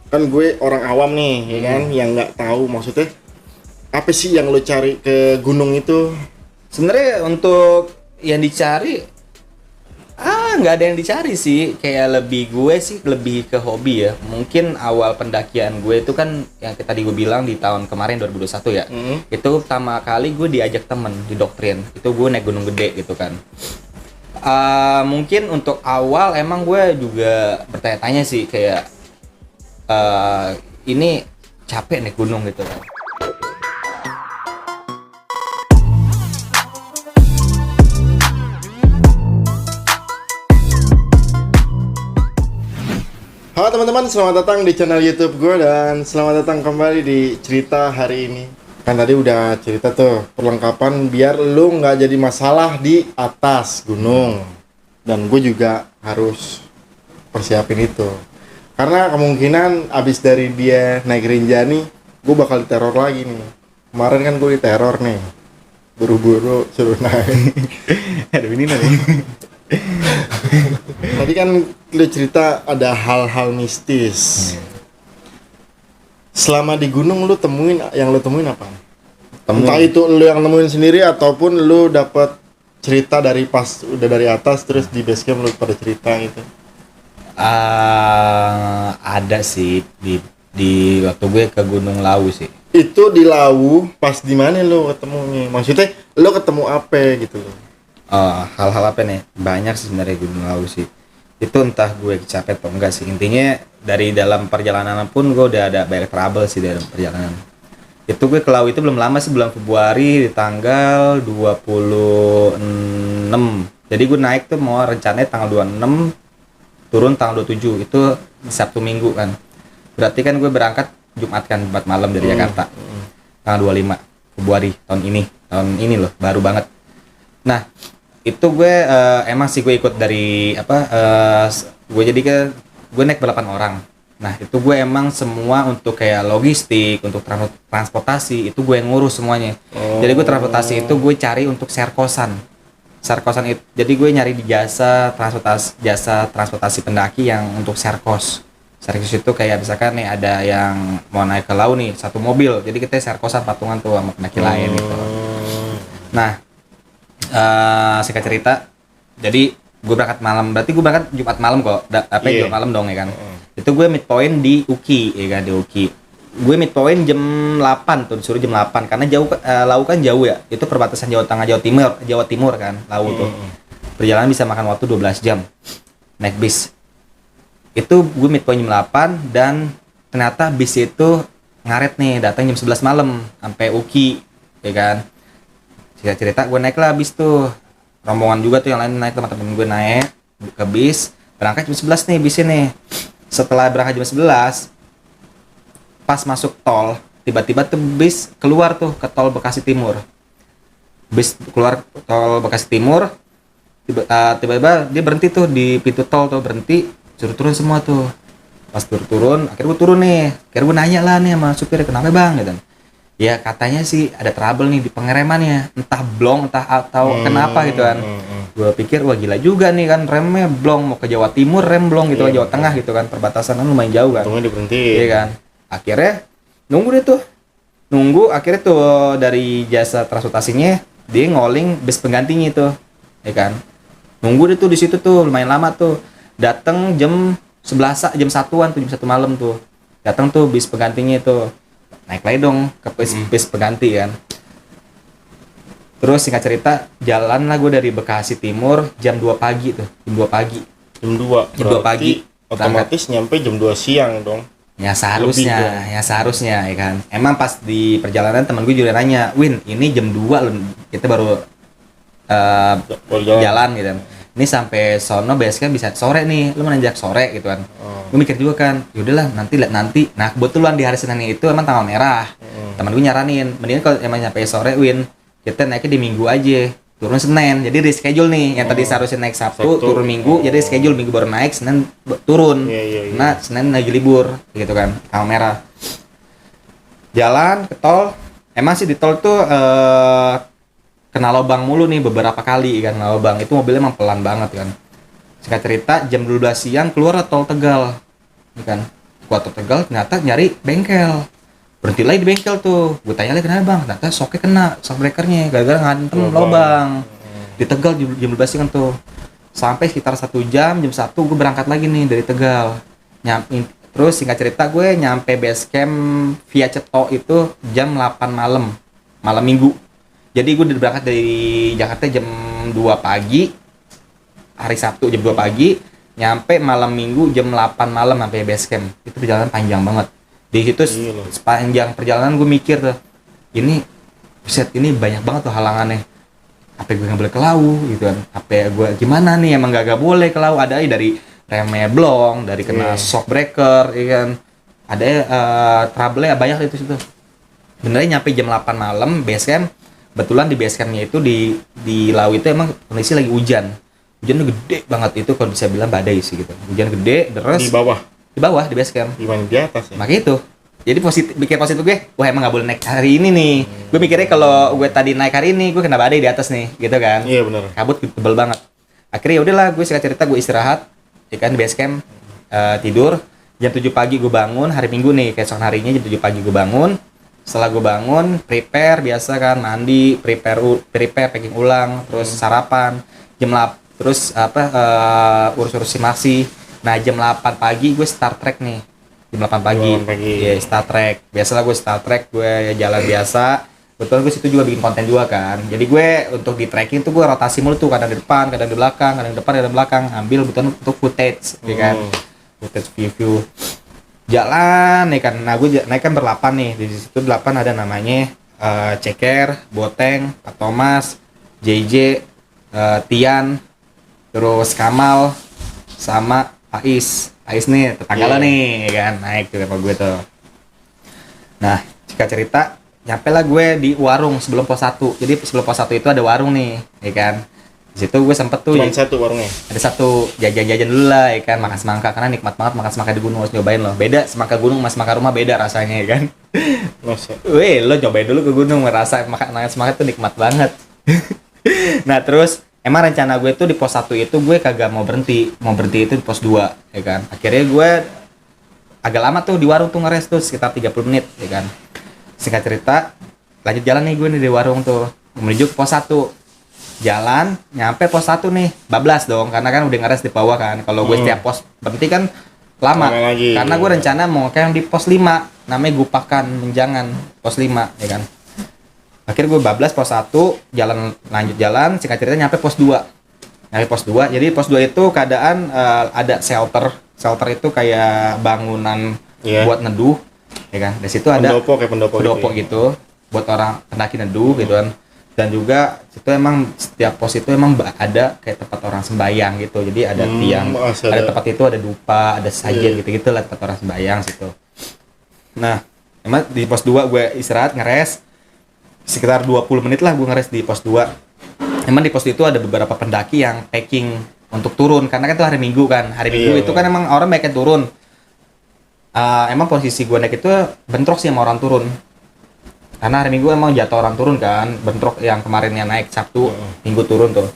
kan gue orang awam nih, ya kan, yang nggak tahu maksudnya apa sih yang lo cari ke gunung itu? Sebenarnya untuk yang dicari nggak ada yang dicari sih, kayak lebih gue sih lebih ke hobi ya. Mungkin awal pendakian gue itu kan yang tadi gue bilang di tahun kemarin 2021 ya. Itu pertama kali gue diajak temen di Doktrin. Itu gue naik gunung gede gitu kan. Mungkin untuk awal emang gue juga bertanya-tanya sih kayak ini capek naik gunung gitu kan. Halo teman-teman, selamat datang di channel YouTube gue dan selamat datang kembali di cerita hari ini. Kan tadi udah cerita tuh perlengkapan biar lu nggak jadi masalah di atas gunung. Dan gue juga harus persiapin itu. Karena kemungkinan abis dari dia naik Rinjani, gue bakal diteror lagi nih. Kemarin kan gue diteror nih, buru-buru suruh naik. Aduh ini nih. Tadi kan lu cerita ada hal-hal mistis. Selama di gunung lu temuin apa? Entah itu lu yang nemuin sendiri ataupun lu dapet cerita dari pas udah dari atas terus di base camp lu pada cerita gitu. Ada sih di waktu gue ke Gunung Lawu sih. Itu di Lawu pas di mana lu ketemunya? Maksudnya lu ketemu apa gitu loh? Hal-hal apa nih? Banyak sih sebenarnya Gunung Lawu sih. Itu entah gue capek atau enggak sih. Intinya dari dalam perjalanan pun gue udah ada banyak trouble sih dalam perjalanan. Itu gue ke Lawu itu belum lama sih, bulan Februari di tanggal 26. Jadi gue naik tuh mau rencananya tanggal 26, turun tanggal 27. Itu Sabtu Minggu kan. Berarti kan gue berangkat Jumat malam dari Jakarta. Tanggal 25 Februari tahun ini loh, baru banget. Nah, itu gue emang sih gue ikut dari gue naik 8 orang. Nah, itu gue emang semua untuk kayak logistik, untuk transportasi itu gue yang ngurus semuanya. Jadi gue transportasi itu gue cari untuk share kosan itu. Jadi gue nyari di jasa transportasi pendaki yang untuk share kos itu kayak misalkan nih ada yang mau naik ke Lawu nih satu mobil, jadi kita share kosan patungan tuh sama pendaki lain gitu. Nah, singkat cerita, jadi gue berangkat malam, berarti gue berangkat Jumat malam kok, Jumat malam dong ya kan. Itu gue midpoint di Uki ya kan, di Uki. Gue midpoint jam 8 tuh, disuruh jam 8 karena jauh, Lawu kan jauh ya. Itu perbatasan Jawa Tengah Jawa Timur kan, Lawu tuh. Perjalanan bisa makan waktu 12 jam naik bis. Itu gue midpoint jam 8 dan ternyata bis itu ngaret nih, datang jam 11 malam sampai Uki ya kan. Cerita gue naik lah bis tuh, rombongan juga tuh yang lain naik, teman-teman gue naik ke bis, berangkat jam 11 nih bisnya nih. Setelah berangkat jam 11, pas masuk tol, tiba-tiba tuh bis keluar tuh ke tol Bekasi Timur. Bis keluar tol Bekasi Timur, tiba-tiba dia berhenti tuh di pintu tol tuh, berhenti, suruh turun semua tuh. Pas turun, akhirnya gue turun nih, akhirnya gue nanya lah nih sama supir, kenapa bang gitu. Ya katanya sih ada trouble nih di pengeremannya, entah blong atau kenapa gitu kan. Gue pikir wah gila juga nih kan, remnya blong, mau ke Jawa Timur rem blong gitu kan, Jawa Tengah gitu kan, perbatasan kan lumayan jauh kan. Untungnya diberhenti. Iya kan. Akhirnya nunggu akhirnya tuh dari jasa transportasinya dia ngoling bis penggantinya itu, ya kan. Nunggu deh tuh di situ tuh lumayan lama tuh. Datang jam 11 jam 1-an tuh, jam 1 malam tuh. Datang tuh bis penggantinya itu. Naik lagi dong ke bis pengganti kan. Terus singkat cerita, jalan lah gue dari Bekasi Timur jam 2 pagi tuh. Jam 2 pagi. Jam 2 pagi. Otomatis nyampe jam 2 siang dong. Ya seharusnya ya kan. Emang pas di perjalanan teman gue juga nanya, "Win, ini jam 2 loh, kita baru jalan gitu kan. Ini sampai sono biasanya bisa sore nih, lu menanjak sore gitu kan." Gue mikir juga kan, yaudahlah nanti. Nah kebetulan di hari Senin itu emang tanggal merah. Teman gue nyaranin, mendingan kalau emang nyampe sore Win, kita naiknya di Minggu aja, turun Senin. Jadi reschedule nih, yang tadi seharusnya naik Sabtu turun Minggu, jadi reschedule Minggu baru naik, Senin turun. Nah Senin lagi libur gitu kan, tanggal merah. Jalan ke tol, emang sih di tol tuh kena lubang mulu nih beberapa kali kan, kena lubang. Itu mobilnya emang pelan banget kan. Singkat cerita jam 12 siang keluar tol Tegal kan. gua ke Tegal ternyata nyari bengkel. Berhenti lagi di bengkel tuh. Gue tanya lagi kenapa bang, ternyata shocknya kena, shock breakernya gara-gara ngantem lubang. Di Tegal jam 12 kan tuh. Sampai sekitar 1 jam, jam 1 gue berangkat lagi nih dari Tegal. Terus singkat cerita gue nyampe base camp via Ceto itu jam 8 malam minggu. Jadi gue udah berangkat dari Jakarta jam 2 pagi, hari Sabtu jam 2 pagi, nyampe malam minggu jam 8 malam sampai base camp. Itu perjalanan panjang banget. Di situ sepanjang perjalanan gue mikir tuh, ini ini banyak banget tuh halangannya. Apa gue nggak boleh ke laut gitu kan? Apa gue gimana nih, emang gak boleh ke laut? Ada dari remnya blong, dari kena shock breaker, ya kan? Ada trouble-nya banyak itu situ. Benernya nyampe jam 8 malam base camp. Betulan di base campnya itu di laut itu emang kondisi lagi hujan. Hujannya gede banget, itu kalau bisa bilang badai sih gitu. Hujan gede, deres. Di bawah di base camp. Gimana di atas ya? Makanya itu. Jadi bikin positif gue, wah emang gak boleh naik hari ini nih. Gue mikirnya kalau gue tadi naik hari ini, gue kena badai di atas nih, gitu kan. Iya benar. Kabut tebel banget. Akhirnya yaudahlah, gue singkat cerita gue istirahat, ya kan di base camp, tidur. Jam 7 pagi gue bangun, hari Minggu nih, keesokan harinya jam 7 pagi gue bangun. Setelah gue bangun, prepare biasa kan, mandi, prepare packing ulang, terus sarapan, terus urus-urus simasi. Nah jam 8 pagi gue Star Trek nih. Jam 8 pagi. Iya, Star Trek. Biasalah gue Star Trek, gue jalan biasa. Betul, gue situ juga bikin konten juga kan. Jadi gue untuk di trekking tuh gue rotasi mulu tuh, kadang di depan, kadang di belakang, kadang di depan, kadang di belakang. Ambil betul untuk footage, ya kan. Footage view. Jalan nih kan. Nah, gue naik kan berlapan nih. Di situ 8 ada namanya Ceker, Boteng, Pak Thomas, JJ, Tian, terus Kamal, sama Ais nih, tetangga lo nih, kan, naik tuh sama gue tuh. Nah, jika cerita, nyampe lah gue di warung sebelum pos 1. Jadi sebelum pos 1 itu ada warung nih, ya kan. Di situ gue sempet tuh. Cuma satu warungnya? Ada satu, jajan-jajan dulu lah, ya kan, makan semangka. Karena nikmat banget makan semangka di gunung, harus nyobain loh. Beda, semangka gunung sama semangka rumah beda rasanya, ya kan. Masa? Weh, lo nyobain dulu ke gunung, merasa makan semangka tuh nikmat banget. Nah, terus emang rencana gue tuh di pos 1 itu gue kagak mau berhenti itu di pos 2, ya kan. Akhirnya gue agak lama tuh di warung tuh ngeres tuh sekitar 30 menit, ya kan. Singkat cerita, lanjut jalan nih gue nih di warung tuh menuju ke pos 1. Jalan, nyampe pos 1 nih, bablas dong karena kan udah ngeres di bawah kan. Kalau gue setiap pos berhenti kan lama lagi. Karena gue rencana mau kayak di pos 5, namanya Gupakan Menjangan, pos 5, ya kan. Akhirnya gue bablas pos 1, lanjut jalan, singkat cerita nyampe pos 2. Nyampe pos 2, jadi pos 2 itu keadaan ada shelter. Shelter itu kayak bangunan buat neduh, ya kan. Di situ ada pendopo gitu, buat orang pendaki neduh gitu kan. Dan juga situ emang setiap pos itu emang ada kayak tempat orang sembayang gitu. Jadi ada tiang, ada tempat itu ada dupa, ada sajian gitu-gitu lah, tempat orang sembayang situ. Nah, emang di pos 2 gue istirahat ngeres sekitar 20 menit lah gue ngeres di pos 2. Emang di pos itu ada beberapa pendaki yang packing untuk turun karena kan itu hari Minggu kan. Hari Minggu itu kan emang orang banyak yang turun. Emang posisi gue naik itu bentrok sih sama orang turun. Karena hari Minggu emang jatuh orang turun kan, bentrok yang kemarinnya naik Sabtu, Minggu turun tuh.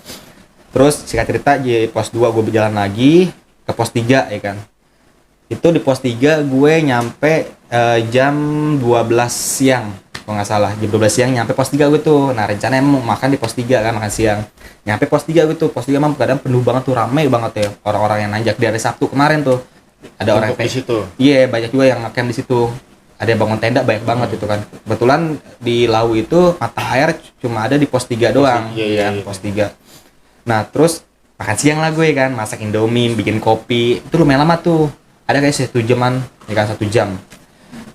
Terus singkat cerita di pos 2 gue berjalan lagi ke pos 3, ya kan. Itu di pos 3 gue nyampe jam 12 siang. Kalau nggak salah, jam 12 siang nyampe pos 3 gue tuh. Nah, rencananya mau makan di pos 3 kan, makan siang. Nyampe pos 3 gue tuh, pos 3 emang kadang penuh banget tuh, rame banget ya. Orang-orang yang nanjak di hari Sabtu kemarin tuh. Ada orang di situ. Iya, banyak juga yang ngecamp di situ. Ada yang bangun tenda banyak banget itu kan. Kebetulan di Lawu itu mata air cuma ada di pos 3 doang, kan, pos 3. Nah, terus makan siang lah gue kan, masak Indomie, bikin kopi. Itu lumayan lama tuh. Ada kayak 1 jaman, ya kan, 1 jam.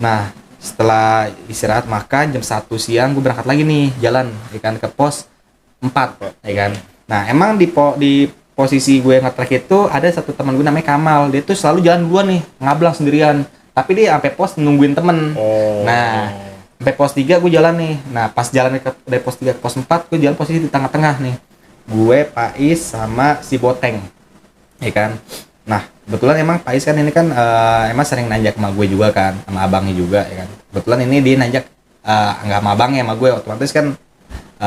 Nah, setelah istirahat makan jam 1 siang gue berangkat lagi nih jalan, ya kan, ke pos 4, ya kan. Nah, emang di posisi gue nge-trek itu ada satu teman gue namanya Kamal. Dia tuh selalu jalan duluan nih, ngablang sendirian. Tapi dia sampai pos nungguin temen. Nah, sampai pos 3 gue jalan nih. Nah, pas jalan dari pos 3 ke pos 4, gue jalan posisi di tengah-tengah nih. Gue, Pais, sama si Boteng, ya kan. Nah, kebetulan emang Pais kan ini kan emang sering nanjak sama gue juga kan, sama abangnya juga, ya kan. Kebetulan ini dia nanjak nggak sama abangnya, sama gue, otomatis kan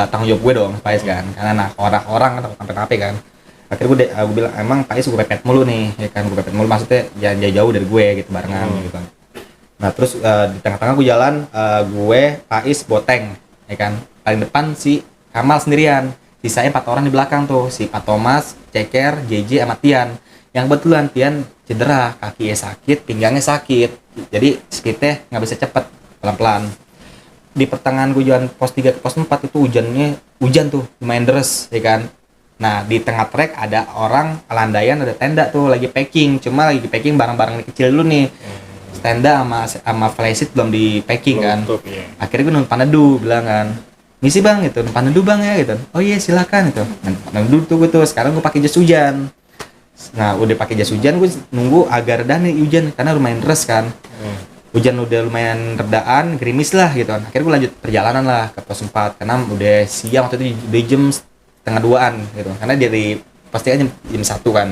tanggung jawab gue dong, Pais kan. Karena nah orang-orang kan sampai nape kan. Akhirnya gue bilang emang Pais gue pepet mulu nih, ya kan, gue pepet mulu maksudnya jangan jauh dari gue gitu barengan gitu. Nah terus di tengah-tengah gue jalan, gue Pais Boteng, ya kan, paling depan si Kamal sendirian, sisanya 4 orang di belakang tuh, si Pak Thomas, Ceker, JJ, sama Tian. Yang kebetulan Tian cedera, kakinya sakit, pinggangnya sakit, jadi speednya nggak bisa cepet, pelan-pelan. Di pertengahan gue jalan pos 3 ke pos 4 itu hujan tuh lumayan deras, ya kan. Nah di tengah trek ada orang landaian, ada tenda tuh lagi packing, cuma lagi packing barang-barang kecil dulu nih. Tenda sama flysheet belum di packing kan. Akhirnya gue numpang neduh, bilang kan, misi bang gitu, numpang neduh bang ya gitu. Oh iya silakan gitu. Neduh tuh gue tuh, sekarang gue pakai jas hujan. Nah udah pakai jas hujan, gue nunggu agak reda nih hujan karena lumayan deras kan. Hujan udah lumayan redaan, gerimis lah gitu kan. Akhirnya gue lanjut perjalanan lah ke pos 4 karena udah siang, waktu itu udah jam setengah 2-an gitu. Karena dari pastinya jam 1 kan.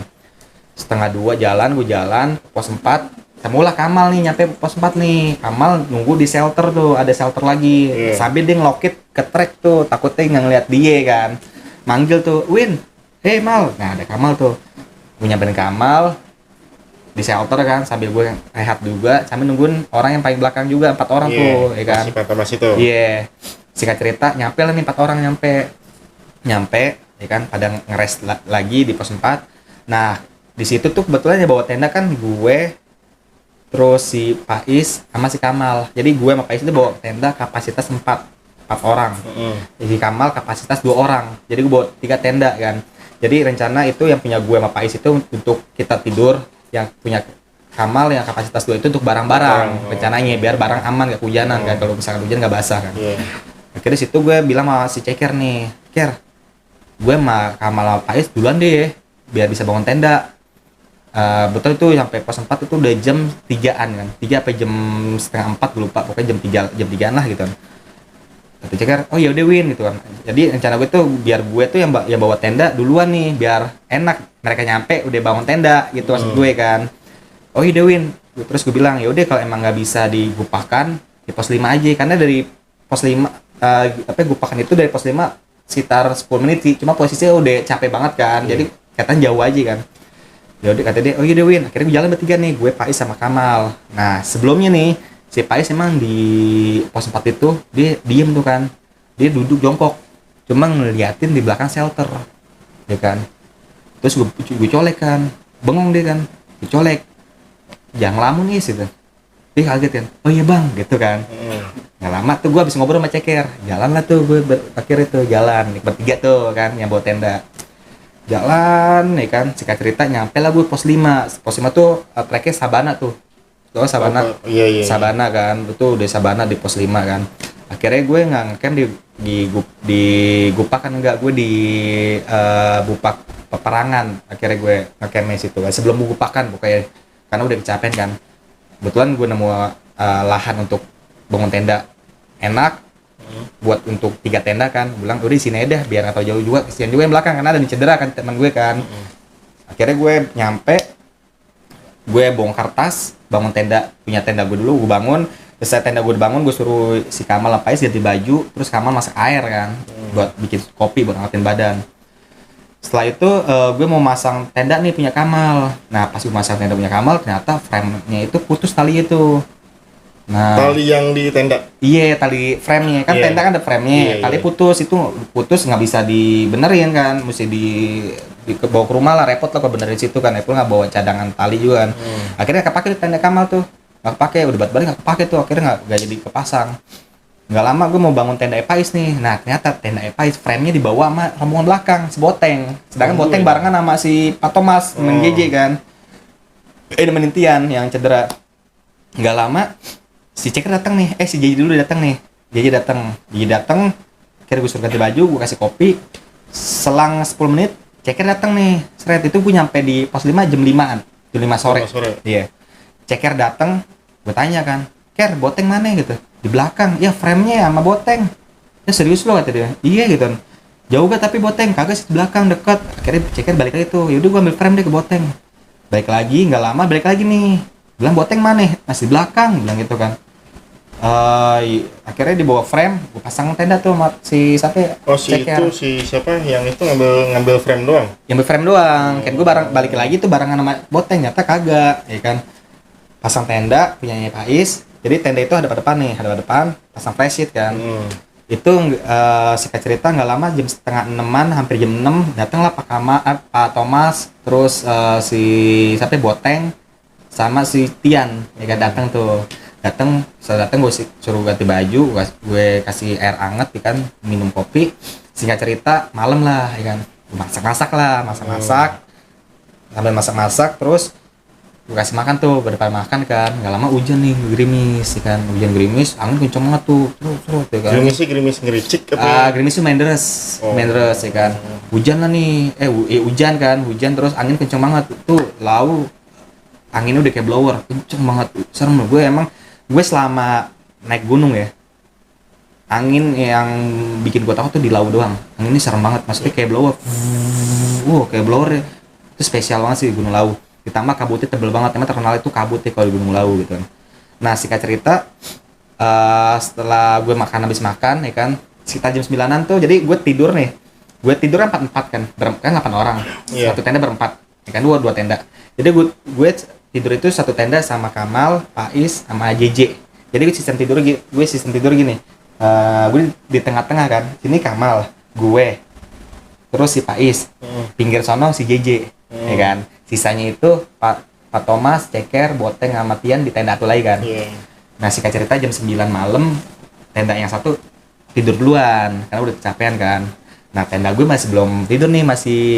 Setengah 2 gue jalan ke pos 4. Temulah Kamal nih, nyampe pos 4 nih. Kamal nunggu di shelter tuh, ada shelter lagi. Sambil dia ngelokit ke trek tuh, takutnya nggak ngeliat dia kan. Manggil tuh, Win, hey Mal. Nah ada Kamal tuh. Gue nyamperin Kamal di shelter kan, sambil gue rehat juga, sambil nungguin orang yang paling belakang juga, 4 orang tuh, ya kan. Masih itu. Iya. Singkat cerita, nyampe lah nih 4 orang nyampe, ya kan, pada ngeres lagi di pos 4. Nah, di situ tuh kebetulan yang bawa tenda kan gue, terus si Pais sama si Kamal. Jadi gue sama Pais itu bawa tenda kapasitas 4 orang. Jadi Kamal kapasitas 2 orang. Jadi gue bawa 3 tenda kan. Jadi rencana itu yang punya gue sama Pais itu untuk kita tidur, yang punya Kamal yang kapasitas 2 itu untuk barang-barang. Rencananya biar barang aman, gak kehujanan kan, kalau misalkan hujan gak basah kan. Akhirnya situ gue bilang sama si Ceker nih, Ker, gue sama Kamal sama Pais duluan deh biar bisa bangun tenda. Betul itu sampai pos 4 itu udah jam 3-an kan, 3 apa jam setengah 4 gue lupa, pokoknya jam 3-an lah gitu kan. Kata Ceker, oh ya udah Win gitu kan. Jadi rencana gue tuh biar gue tuh yang bawa tenda duluan nih, biar enak mereka nyampe udah bangun tenda gitu maksud gue kan. Oh iya Win, terus gue bilang ya udah kalau emang nggak bisa digupakan di pos 5 aja, karena dari pos 5 gupakan itu dari pos 5 sekitar 10 menit sih, cuma posisinya udah capek banget kan, jadi kelihatan jauh aja kan. Ya udah kata dia, oh iya Win, akhirnya gue jalan bertiga nih, gue Pais sama Kamal. Nah sebelumnya nih si Pais emang di pos 4 itu dia diem tuh kan, dia duduk jongkok cuma ngeliatin di belakang shelter, ya kan. Terus gue colek kan, bengong dia kan, gue colek, jangan ngelamun nih gitu. Dia kaget kan, oh iya bang gitu kan. Nggak lama tuh gue habis ngobrol sama Ceker, jalan lah tuh gue akhirnya tuh jalan bertiga tuh kan yang bawa tenda, jalan ya kan. Singkat cerita nyampe lah gue pos 5 tuh treknya Sabana tuh. Tuh Sabana, Sabana kan, itu udah Sabana di pos 5 kan. Akhirnya gue nggak ngecamp di Gupak kan, enggak, gue di Bupak Peperangan. Akhirnya gue ngecamp di situ kan, sebelum Gupakan pokoknya, karena udah kecapean kan. Kebetulan gue nemu lahan untuk bangun tenda enak, buat untuk 3 tenda kan. Bilang udah di sini aja biar nggak tahu jauh juga, kesian juga yang belakang karena ada yang cedera kan teman gue kan. Akhirnya gue nyampe, gue bongkar tas, bangun tenda, punya tenda gue dulu, gue bangun. Selesai tenda gue dibangun, gue suruh si Kamal sama Pais ganti baju, terus Kamal masak air kan, buat bikin kopi, buat ngatin badan. Setelah itu gue mau masang tenda nih punya Kamal. Nah pas gue masang tenda punya Kamal, ternyata frame-nya itu putus tali itu. Nah, tali yang di tenda? Iya, tali frame-nya kan, tenda kan ada frame-nya, tali putus, itu putus nggak bisa dibenerin kan, mesti bawa ke rumah lah, repot lah kalau benerin situ kan. Apple nggak bawa cadangan tali juga kan. Akhirnya kepake tenda Kamal tuh, nggak kepake, udah balik nggak kepake tuh, akhirnya nggak jadi kepasang. Nggak lama gue mau bangun tenda Epais nih. Nah ternyata tenda Epais frame-nya dibawa sama rombongan belakang, seboteng. Sedangkan Boteng barengan sama si Pak Thomas, temen JJ kan, nemenin Tian yang cedera. Nggak lama si Ceker datang nih, si JJ dulu datang nih. JJ datang, akhirnya gue suruh ganti baju, gue kasih kopi. Selang 10 menit Ceker datang nih, seret, itu gue nyampe di pos 5 jam 5-an, jam 5 sore. Iya. Ceker datang, gue tanya kan, Ker, Boteng mana gitu? Di belakang. Ya frame-nya sama Boteng. Ya serius lo kata dia. Iya gitu. Jauh gak tapi Boteng? Kagak sih, di belakang dekat. Akhirnya Ceker balik lagi tuh. Yaudah gue ambil frame deh ke Boteng. Balik lagi, nggak lama balik lagi nih. Bilang Boteng mana? Masih di belakang, bilang gitu kan. Akhirnya dibawa frame, gue pasang tenda tuh sama si siapa ya? Oh si Ceker. itu si siapa yang itu ngambil frame doang. Yang frame doang, kan gue balik lagi tuh barengan sama boteng, nyata kagak, ya kan. Pasang tenda punyanya Pais, jadi tenda itu hadap depan nih, hadap depan, pasang flash sheet kan. Itu singkat cerita nggak lama jam setengah enaman, hampir jam 6 datanglah Pak Thomas, terus si siapa ya, boteng sama si Tian, ya kan datang tuh. Setelah datang gue suruh ganti baju, gue kasih air anget, ya kan, minum kopi. Singkat cerita malam lah, ya kan, masak sambil masak, terus gue kasih makan tuh, gue depan makan kan, nggak lama hujan nih, gerimis, ya kan, hujan gerimis, angin kenceng banget tuh, terus ya kan. Gerimis ngericik apa? Gerimis tuh main deras, ya kan. Hujan lah nih, hujan terus angin kenceng banget tuh, anginnya udah kayak blower, kenceng banget, serem. Gue selama naik gunung ya, angin yang bikin gue takut tuh di lau doang. Angin ini serem banget, maksudnya kayak blower, kayak blower ya. Itu spesial banget sih Gunung Lawu. Ditambah kabutnya tebel banget, emang terkenal itu kabut ya kalau di Gunung Lawu gitu kan. Nah singkat cerita, setelah gue habis makan ya kan, sekitar jam 9-an tuh, jadi gue tidur nih. Gue tidur 4 kan 8 orang, satu tenda berempat, ya kan, dua tenda. Jadi gue tidur itu satu tenda sama Kamal, Pais, sama JJ. Jadi gue sistem tidur gini. Gue di tengah-tengah kan. Sini Kamal, gue, terus si Pais. Pinggir sono si JJ, ya kan. Sisanya itu Pak Thomas, Ceker, Boteng, sama Tian di tenda satu lagi kan. Nah singkat cerita jam 9 malam, tenda yang satu tidur duluan karena udah kecapean kan. Nah tenda gue masih belum tidur nih,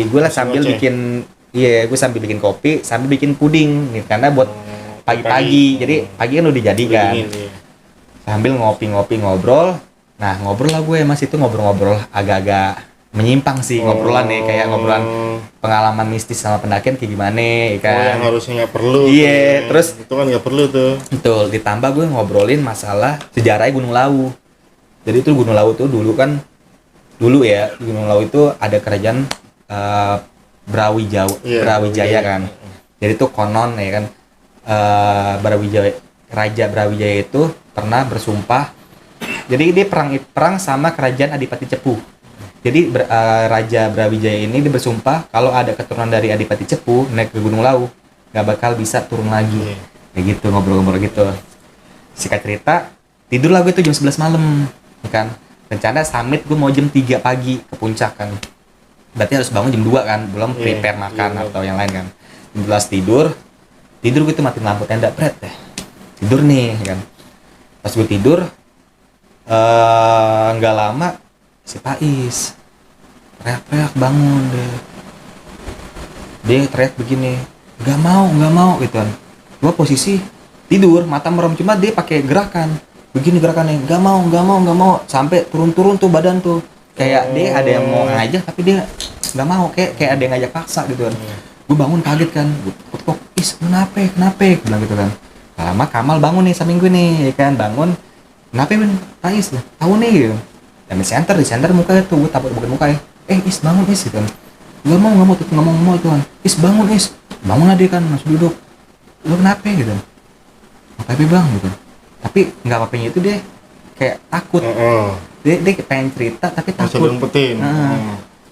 gue lah sambil bikin. Iya, gue sambil bikin kopi, sambil bikin puding nih, karena buat pagi-pagi. Jadi pagi kan udah jadi kan. Sambil ngopi-ngopi ngobrol. Nah, ngobrol lah gue Mas, itu ngobrol-ngobrol agak-agak menyimpang sih ngobrolan nih, kayak ngobrolan pengalaman mistis sama pendakian kayak gimana ya kan. Yang harusnya nggak perlu. Iya, terus itu kan nggak perlu tuh. Betul, ditambah gue ngobrolin masalah sejarahnya Gunung Lawu. Jadi itu Gunung Lawu tuh dulu ya, Gunung Lawu itu ada kerajaan Brawijaya kan. Jadi itu konon ya kan, Raja Brawijaya itu pernah bersumpah. Jadi dia perang sama kerajaan Adipati Cepu. Jadi Raja Brawijaya ini dia bersumpah kalau ada keturunan dari Adipati Cepu naik ke Gunung Lawu nggak bakal bisa turun lagi. Kayak gitu, ngobrol-ngobrol gitu. Singkat cerita, tidurlah gue tuh jam 11 malam, ya kan. Rencana summit gue mau jam 3 pagi ke puncak kan. Berarti harus bangun jam 2 kan, belum prepare makan atau yang lain kan. Jam 11 tidur gue tuh matiin lampu tenda, tidur nih kan. Pas gue tidur, nggak lama si Pais teriak-teriak bangun deh. Dia teriak begini, nggak mau gitu kan. Gue posisi tidur, mata merem, cuma dia pakai gerakan begini, gerakannya nggak mau, sampai turun tuh badan tuh. Kayak dia ada yang mau ngajak tapi dia nggak mau, kayak ada yang ngajak paksa gitu kan. Gue bangun kaget kan, gue kok kenapa bilang gitu kan. Lama Kamal bangun nih samping gue nih, ya kan, bangun, kenapa Ben Pais lah tahu nih gitu. Dan di center muka tuh, gue tabuk muka ya, Is bangun Is gitu kan. nggak mau itu kan. Bangun lah dia kan, langsung duduk. Lu kenapa gitu, apa bang gitu. Tapi nggak apa-apanya itu dia kayak takut. Dia pengen cerita tapi takut.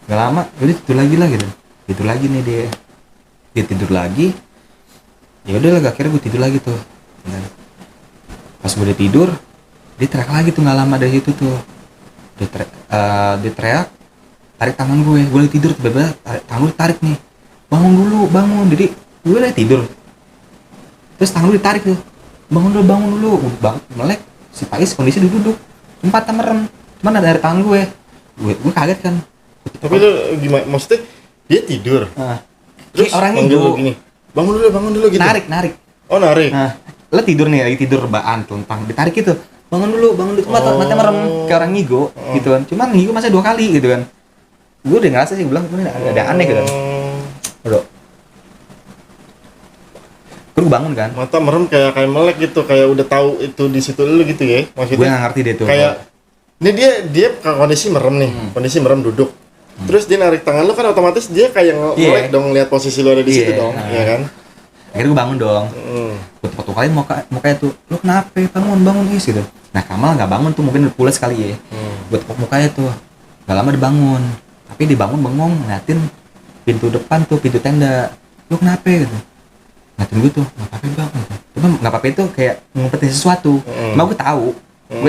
Nggak lama jadi tidur lagi nih dia tidur lagi. Ya udah lah, akhirnya gue tidur lagi tuh. Pas gue udah tidur, dia teriak lagi tuh, nggak lama dari situ tuh. Dia teriak, tarik tangan gue lagi tidur, tiba-tiba tangan gue tarik nih, bangun. Jadi gue lagi tidur, terus tangan gue ditarik tuh, bangun dulu. Melek, si Pais kondisi duduk, sempat merem, cuman ada dari tangan gue kaget kan. Tapi itu gimana? Maksudnya dia tidur, terus orangnya dulu gini, bangun dulu gitu. Narik. Oh narik. Nah, lo tidur nih, lagi tidur rebaan, telentang, ditarik gitu. Bangun dulu, mata merem, kayak orang ngigo, gitu kan. Cuman ngigo masa 2 kali gitu kan. Gue udah ngerasa sih, gue bilang ada aneh gitu kan. Udah. Gue bangun kan. Mata merem kayak melek gitu, kayak udah tahu itu di situ dulu gitu ya. Maksudnya. Gue nggak ngerti deh tuh. Kayak ini dia kondisi merem nih, kondisi merem duduk. Terus dia narik tangan lu kan, otomatis dia kayak melek dong, lihat posisi lu ada di situ dong, ya kan. Akhirnya gue bangun dong. Gue foto kali mukanya tuh, lu kenapa, bangun is gitu. Nah Kamal nggak bangun tuh, mungkin udah pulas kali ya. Buat tepuk mukanya tuh, nggak lama dibangun, tapi dibangun bengong ngeliatin pintu depan tuh, pintu tenda. Lu kenapa gitu, ngeliatin gue tuh, nggak apa-apa bang gitu. Cuma nggak apa-apa itu kayak ngumpetin sesuatu. Cuma gue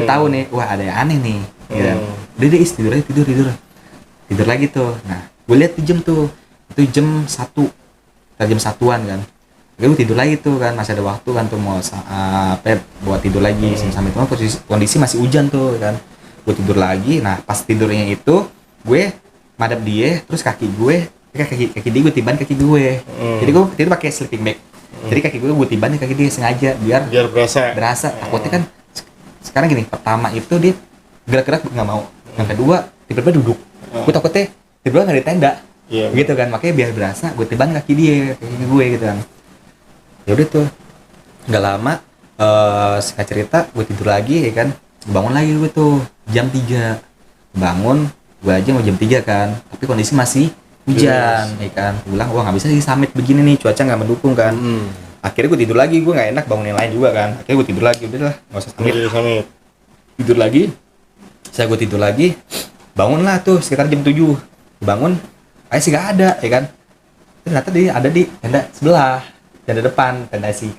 tahu nih, wah ada yang aneh nih gitu. Udah deh is, tidur lagi tuh. Nah gue lihat tuh jam tuh, itu jam 1, jam 1-an kan. Gue tidur lagi tuh kan, masih ada waktu kan tuh mau buat tidur lagi. Sampai itu kondisi masih hujan tuh kan. Gue tidur lagi. Nah pas tidurnya itu gue madep dia, terus kaki dia gue tiban kaki gue. Jadi gue tidur pakai sleeping bag. Jadi kaki gue tiban kaki dia sengaja biar berasa. Takutnya kan sekarang gini, pertama itu dia gerak-gerak nggak mau, yang kedua tiba-tiba duduk. Gue takutnya tiba-tiba nggak di tenda. Gitu kan, makanya biar berasa gue tiban kaki gue gitu kan. Ya udah tuh nggak lama, singkat cerita gue tidur lagi ya kan, bangun lagi gue tuh jam 3 bangun. Gue aja mau jam 3 kan, tapi kondisi masih hujan ya kan. Gue bilang wah nggak bisa sih summit begini nih, cuaca nggak mendukung kan. Akhirnya gue tidur lagi, gue nggak enak bangunin lain juga kan. Akhirnya gue tidur lagi, udahlah nggak usah summit. Tidur lagi, gue tidur lagi, bangunlah tuh sekitar jam 7. Bangun sih nggak ada ya kan, ternyata dia ada di tenda sebelah, tenda depan, tenda si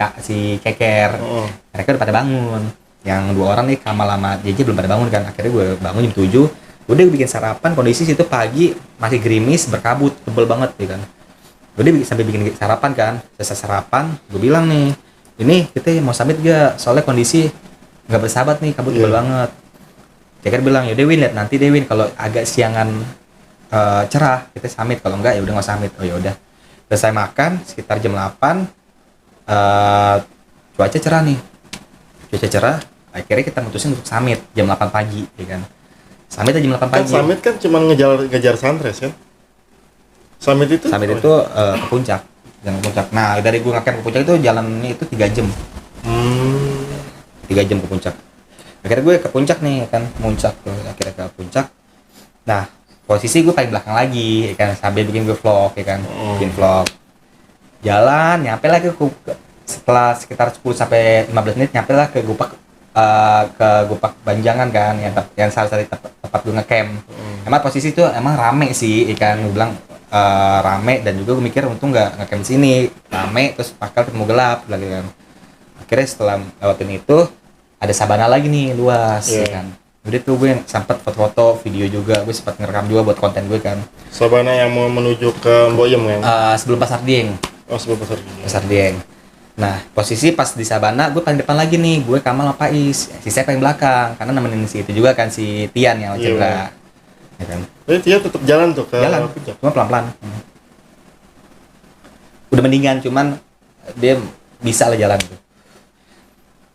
Keker. Mereka udah pada bangun, yang 2 orang nih Kamal sama JJ belum pada bangun kan. Akhirnya gue bangun jam 7, udah gue bikin sarapan. Kondisi situ pagi masih gerimis, berkabut, tebel banget ya kan. Udah sampai bikin sarapan kan, selesai sarapan gue bilang nih, ini kita mau summit gak, soalnya kondisi nggak bersahabat nih, kabut tebel banget. Keker bilang yaudah Win, lihat nanti deh Win, kalau agak siangan cerah kita summit, kalau enggak ya udah nggak summit. Oh ya udah, selesai makan sekitar jam 8, cuaca cerah, akhirnya kita mutusin untuk summit jam 8 pagi ya kan. Summit jam 8 pagi. Summit kan cuma ngejar sunrise kan. Summit itu ke puncak, jalan ke puncak. Nah dari gue ngecamp ke puncak itu jalannya itu 3 jam. 3 jam ke puncak. Akhirnya gue ke puncak nih kan, akhirnya ke puncak. Nah posisi gue paling belakang lagi ya kan, sambil bikin gue vlog ya kan, bikin vlog. Jalan nyampe lagi setelah sekitar 10 sampai 15 menit nyampe lah ke Gupak Banjangan kan, yang salah satu tempat gue ngecamp. Emang posisi itu emang rame sih ya kan, gue bilang rame, dan juga gue mikir untung nggak ngecamp sini, rame terus bakal ketemu gelap lagi kan. Akhirnya setelah lewatin itu ada sabana lagi nih luas ya kan. Udah tuh gue sempet foto-foto, video juga, gue sempat ngerekam juga buat konten gue kan. Sabana yang mau menuju ke Mboyem kan? Sebelum Pasar Dieng. Sebelum Pasar Dieng. Nah posisi pas di sabana gue paling depan lagi nih, gue Kamal sama Pais, si saya paling belakang karena nemenin si itu juga kan, si Tian yang cedera ya kan. Jadi Tian tetap jalan tuh ke puncak, cuma pelan-pelan. Udah mendingan, cuman dia bisa lah jalan tuh.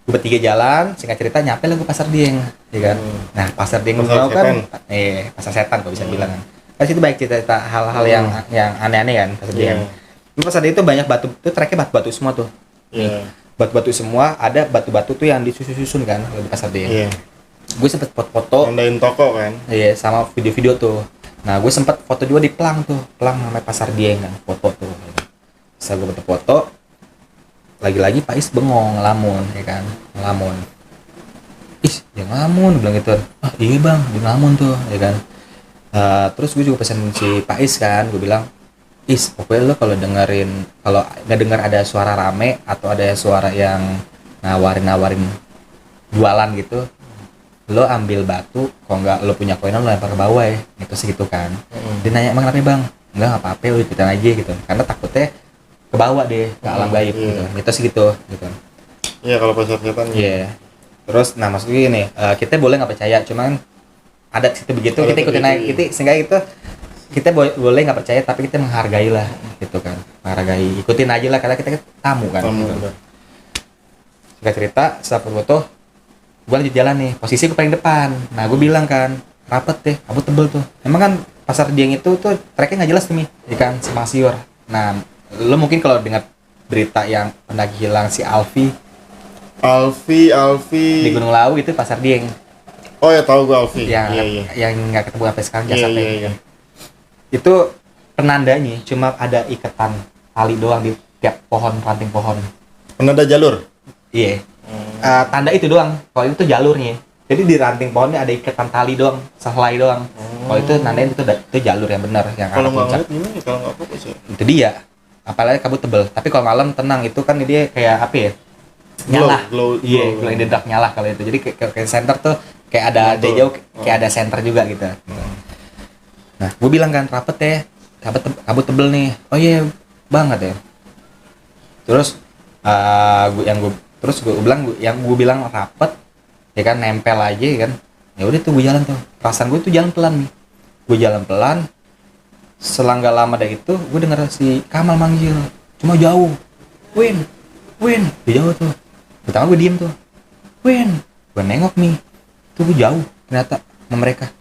Gue bertiga jalan, singkat cerita nyampe lah gue Pasar Dieng ya kan. Nah Pasar Dieng kan pasar setan kalau bisa bilang kan. Kan situ banyak cerita hal-hal yang aneh-aneh kan Pasar Dieng. Pasar Dieng itu banyak batu, tuh treknya batu-batu semua tuh. Batu-batu semua, ada batu-batu tuh yang disusun-susun kan di Pasar Dieng. Gue sempet foto-foto, nandain toko kan. Iya, sama video-video tuh. Nah gue sempet foto juga di Plang namanya Pasar Dieng kan, foto tuh. Setelah gue foto, lagi-lagi Pais bengong ngelamun ya kan, ngelamun. Dia ngelamun bilang gitu. Iya bang, dia ngelamun tuh ya kan. Terus gue juga pesen si Pais kan, gue bilang pokoknya lo kalau nggak dengar ada suara rame atau ada suara yang nawarin jualan gitu, lo ambil batu, kalau nggak lo punya koin lo lempar ke bawah ya, itu segitu kan. Dia nanya emang kenapa bang? Nggak apa-apa, lo ikutin aja gitu, karena takutnya kebawa deh ke alam gaib gitu, itu segitu gitu. Iya kalau pasar setan. Iya. Terus nah maksudnya gini, kita boleh nggak percaya, cuman ada situ begitu, kita ikutin aja, sehingga itu kita boleh nggak percaya tapi kita menghargai lah gitu kan, menghargai, ikutin aja lah karena kita tamu kan. Gitu. Singkat cerita, setelah foto gue lanjut jalan nih, posisi gue paling depan. Nah gue bilang kan, rapet deh, kabut tebel tuh. Emang kan Pasar Dieng itu tuh treknya nggak jelas tuh nih, ikan simpang siur. Nah lo mungkin kalau dengar berita yang pendaki hilang si Alfi di Gunung Lawu itu Pasar Dieng. Oh ya tahu gue Alfi. Yang nggak ketemu sampai sekarang jasadnya. Itu penandanya cuma ada ikatan tali doang di tiap pohon, ranting pohon. Penanda jalur. Iya. Tanda itu doang. Kalau itu jalurnya. Jadi di ranting pohonnya ada ikatan tali doang, sehelai doang. Kalau itu nandain itu jalur yang benar yang Kalau arah nggak puncak. ngeliat gimana kalau nggak fokus ya? Itu dia. Apalagi kabut tebel. Tapi kalau malam tenang itu kan dia kayak apa ya? Nyala. Iya, glow in the dark nyala kalau itu. Jadi kayak center tuh kayak ada dari jauh kayak ada center juga gitu. Nah, gue bilang kan rapet ya. Kabut tebel nih. Oh iya, banget ya. Terus gue bilang rapet ya kan nempel aja ya kan. Ya udah tuh gue jalan tuh. Perasaan gue tuh jalan pelan nih. Gue jalan pelan. Selang gak lama dari itu gue denger si Kamal manggil. Cuma jauh. Win. Dia jauh tuh. Pertama gue diem tuh. Win. Gue nengok nih. Tuh gue jauh ternyata sama mereka.